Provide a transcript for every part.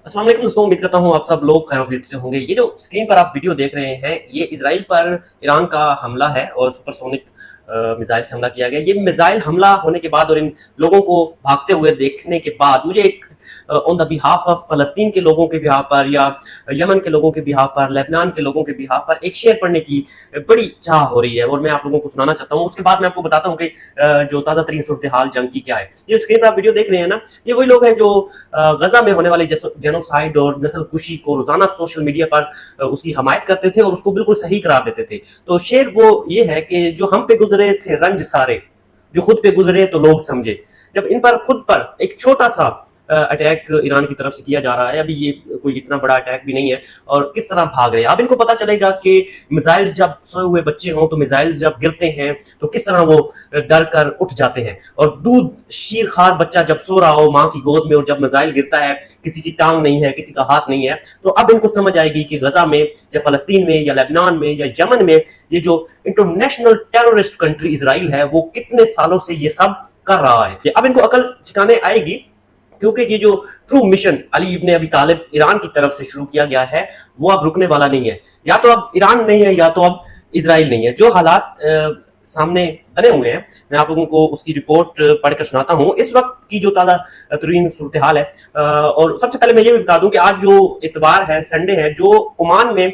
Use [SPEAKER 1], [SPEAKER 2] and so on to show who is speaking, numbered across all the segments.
[SPEAKER 1] अस्सलाम वालेकुम दोस्तों, उम्मीद करता हूँ आप सब लोग खैरियत से होंगे। ये जो स्क्रीन पर आप वीडियो देख रहे हैं, ये इजराइल पर ईरान का हमला है और सुपरसोनिक मिसाइल से हमला किया गया। ये मिसाइल हमला होने के बाद और इन लोगों को भागते हुए देखने के बाद मुझे एक ऑन द बिहाफ ऑफ फलस्तीन के लोगों के बिहाफ पर या यमन के लोगों के बिहाफ पर, लेबनान के लोगों के बिहाफ पर एक शेर पढ़ने की बड़ी चाह हो रही है और मैं आप लोगों को सुनाना चाहता हूँ। उसके बाद मैं आपको बताता हूँ कि जो ताज़ा तरीन सूरत हाल जंग की क्या है। ये स्क्रीन पर आप वीडियो देख रहे हैं ना, ये वही लोग हैं जो गजा में होने वाले जेनोसाइड और नस्ल कुशी को रोजाना सोशल मीडिया पर उसकी हमायत करते थे और उसको बिल्कुल सही करार देते थे। तो शेर वो ये है कि जो हम पे गुजरे थे रंज सारे, जो खुद पे गुजरे तो लोग समझे। जब इन पर खुद पर एक छोटा सा अटैक ईरान की तरफ से किया जा रहा है, अभी ये कोई इतना बड़ा अटैक भी नहीं है, और किस तरह भाग रहे हैं। अब इनको पता चलेगा कि मिसाइल्स जब सोए हुए बच्चे हों तो मिसाइल्स जब गिरते हैं तो किस तरह वो डर कर उठ जाते हैं। और दूध शीरखार बच्चा जब सो रहा हो माँ की गोद में और जब मिसाइल गिरता है, किसी की टांग नहीं है, किसी का हाथ नहीं है, तो अब इनको समझ आएगी कि गजा में या फलस्तीन में या लेबनान में या यमन में ये जो इंटरनेशनल टेररिस्ट कंट्री इजराइल है वो कितने सालों से ये सब कर रहा है। अब इनको अकल ठिकाने आएगी, क्योंकि ये जो ट्रू मिशन अली इब्न अबी तालिब ईरान की तरफ से शुरू किया गया है वो अब रुकने वाला नहीं है। या तो अब ईरान नहीं है या तो अब इजराइल नहीं है। जो हालात सामने बने हुए हैं, मैं आप लोगों को उसकी रिपोर्ट पढ़कर सुनाता हूँ। इस वक्त की जो ताज़ा तरीन सूरत हाल है, और सबसे पहले मैं ये भी बता दूं कि आज जो इतवार है, संडे है, जो ओमान में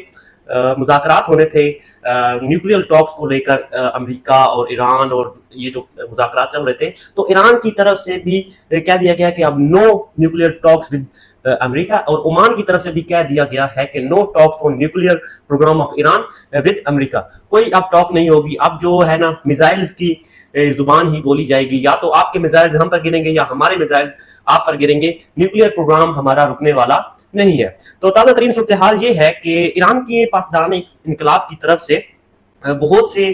[SPEAKER 1] मुज़ाकरात होने थे न्यूक्लियर टॉक्स को लेकर, अमेरिका और ईरान और ये जो मुज़ाकरात चल रहे थे, तो ईरान की तरफ से भी कह दिया गया कि अब no nuclear talks with America, और ओमान की तरफ से भी कह दिया गया है कि no talks on nuclear programme of Iran with America. कोई अब टॉक नहीं होगी। अब जो है ना, मिसाइल्स की जुबान ही बोली जाएगी। या तो आपके मिसाइल्स हम पर गिरेंगे या हमारे मिसाइल आप पर गिरेंगे। न्यूक्लियर प्रोग्राम हमारा रुकने वाला नहीं है। तो ताज़ा तरीन सूरत हाल ये है कि ईरान के पासदान इनकलाब की तरफ से बहुत से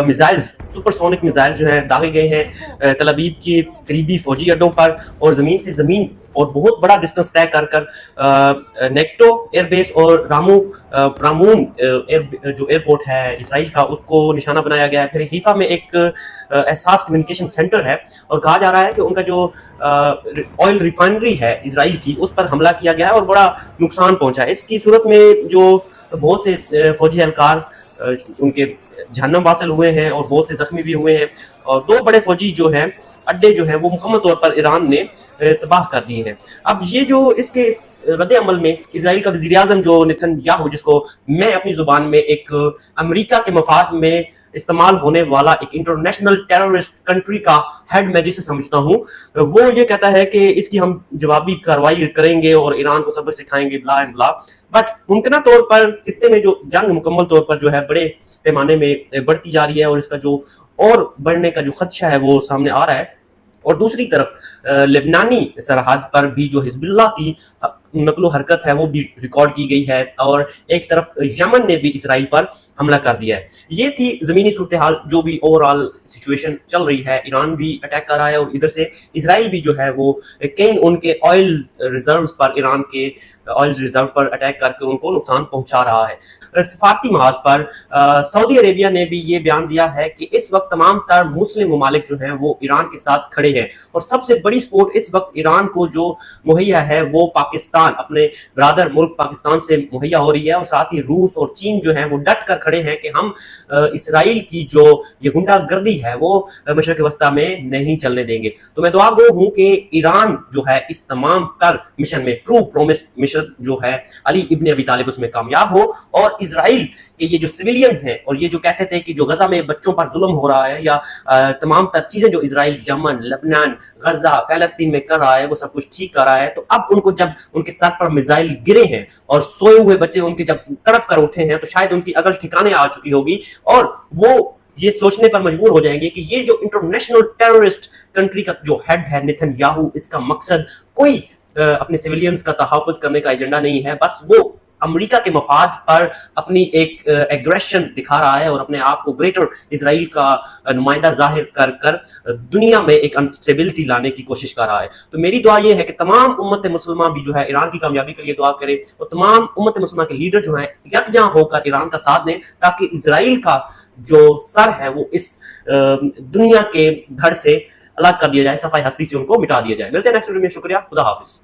[SPEAKER 1] मिसाइल्स, सुपरसोनिक मिसाइल जो है दागे गए हैं तल अवीव के करीबी फौजी अड्डों पर, और जमीन से जमीन और बहुत बड़ा डिस्टेंस तय कर कर नेक्टो एयरबेस और रामून जो एयरपोर्ट है इसराइल का, उसको निशाना बनाया गया है। फिर हीफा में एक एहसास कम्युनिकेशन सेंटर है और कहा जा रहा है कि उनका जो ऑयल रिफाइनरी है इसराइल की, उस पर हमला किया गया है और बड़ा नुकसान पहुंचा है। इसकी सूरत में जो बहुत से फौजी एहलकार उनके जहन्नम वासिल हुए हैं और बहुत से जख्मी भी हुए हैं, और दो बड़े फौजी जो हैं अड्डे जो हैं वो मुकम्मल तौर पर ईरान ने तबाह कर दिए हैं। अब ये जो इसके रद्द अमल में इजराइल का वज़ीर आज़म जो नेतन्याहू, जिसको मैं अपनी जुबान में एक अमेरिका के मफाद में इस्तेमाल होने वाला एक इंटरनेशनल टेररिस्ट कंट्री का हेड मैं जिसे समझता हूँ, वो ये कहता है कि इसकी हम जवाबी कार्रवाई करेंगे और ईरान को सबक सिखाएंगे, ब्ला एंड ब्ला। बट मुमकिन तौर पर खित्ते में जो जंग मुकम्मल तौर पर जो है बड़े पैमाने में बढ़ती जा रही है और इसका जो और बढ़ने का जो खदशा है वो सामने आ रहा है। और दूसरी तरफ लेबनानी सरहद पर भी जो हिजबुल्लाह की नकलो हरकत है वो भी रिकॉर्ड की गई है, और एक तरफ यमन ने भी इसराइल पर हमला कर दिया है। ये थी ज़मीनी सूरत हाल, जो भी ओवरऑल सिचुएशन चल रही है। ईरान भी अटैक कर रहा है और इधर से इसराइल भी जो है वो कई उनके ऑयल रिजर्व्स पर, ईरान के ऑयल रिजर्व पर अटैक करके उनको नुकसान पहुंचा रहा है। सफारती महाज पर सऊदी अरेबिया ने भी ये बयान दिया है कि इस वक्त तमाम तर मुस्लिम ममालिक जो हैं वो ईरान के साथ खड़े हैं, और सबसे बड़ी सपोर्ट इस वक्त ईरान को जो मुहैया है वो पाकिस्तान, अपने ब्रादर मुल्क पाकिस्तान से मुहैया हो रही है। और साथ ही रूस और चीन जो है वो डट कर खड़े हैं कि हम इसराइल की जो ये गुंडागर्दी है वो मशरक़ वस्ता में नहीं चलने देंगे। तो मैं दुआ गो हूँ कि ईरान जो है इस तमाम तर मिशन में, ट्रू प्रोमिस मिशन जो है अली इब्न अबी तालिब, उसमें कामयाब हो, और इसराइल के ये जो सिविलियंस हैं और ये जो कहते थे कि जो गजा में बच्चों पर जुल्म हो रहा है या तमाम तर चीजें जो इसराइल यमन, लेबनान, गजा, फलस्तीन में कर रहा है वो सब कुछ ठीक कर रहा है, तो अब उनको जब उनके सर पर मिसाइल गिरे हैं और सोए हुए बच्चे उनके जब तड़प कर उठे हैं, तो शायद उनकी अकल ठिकाने आ चुकी होगी और वो ये सोचने पर मजबूर हो जाएंगे कि ये जो इंटरनेशनल टेररिस्ट कंट्री का जो हेड है नेतन्याहू, इसका मकसद कोई अपने सिविलियंस का तहफ़्फ़ुज़ करने का एजेंडा नहीं है, बस वो अमेरिका के मफाद पर अपनी एक एग्रेशन दिखा रहा है और अपने आप को ग्रेटर इसराइल का नुमाइंदा जाहिर कर कर दुनिया में एक अनस्टेबिलिटी लाने की कोशिश कर रहा है। तो मेरी दुआ ये है कि तमाम उम्मत मुसलमान भी जो है ईरान की कामयाबी के लिए दुआ करें, और तमाम उम्मत मुसलमान के लीडर जो हैं यकजा होकर ईरान का साथ दें, ताकि इसराइल का जो सर है वो इस दुनिया के धड़ से अलग कर दिया जाए, सफाई हस्ती से उनको मिटा दिया जाए। मिलते हैं नेक्स्ट वीडियो में। शुक्रिया, खुदा हाफिज।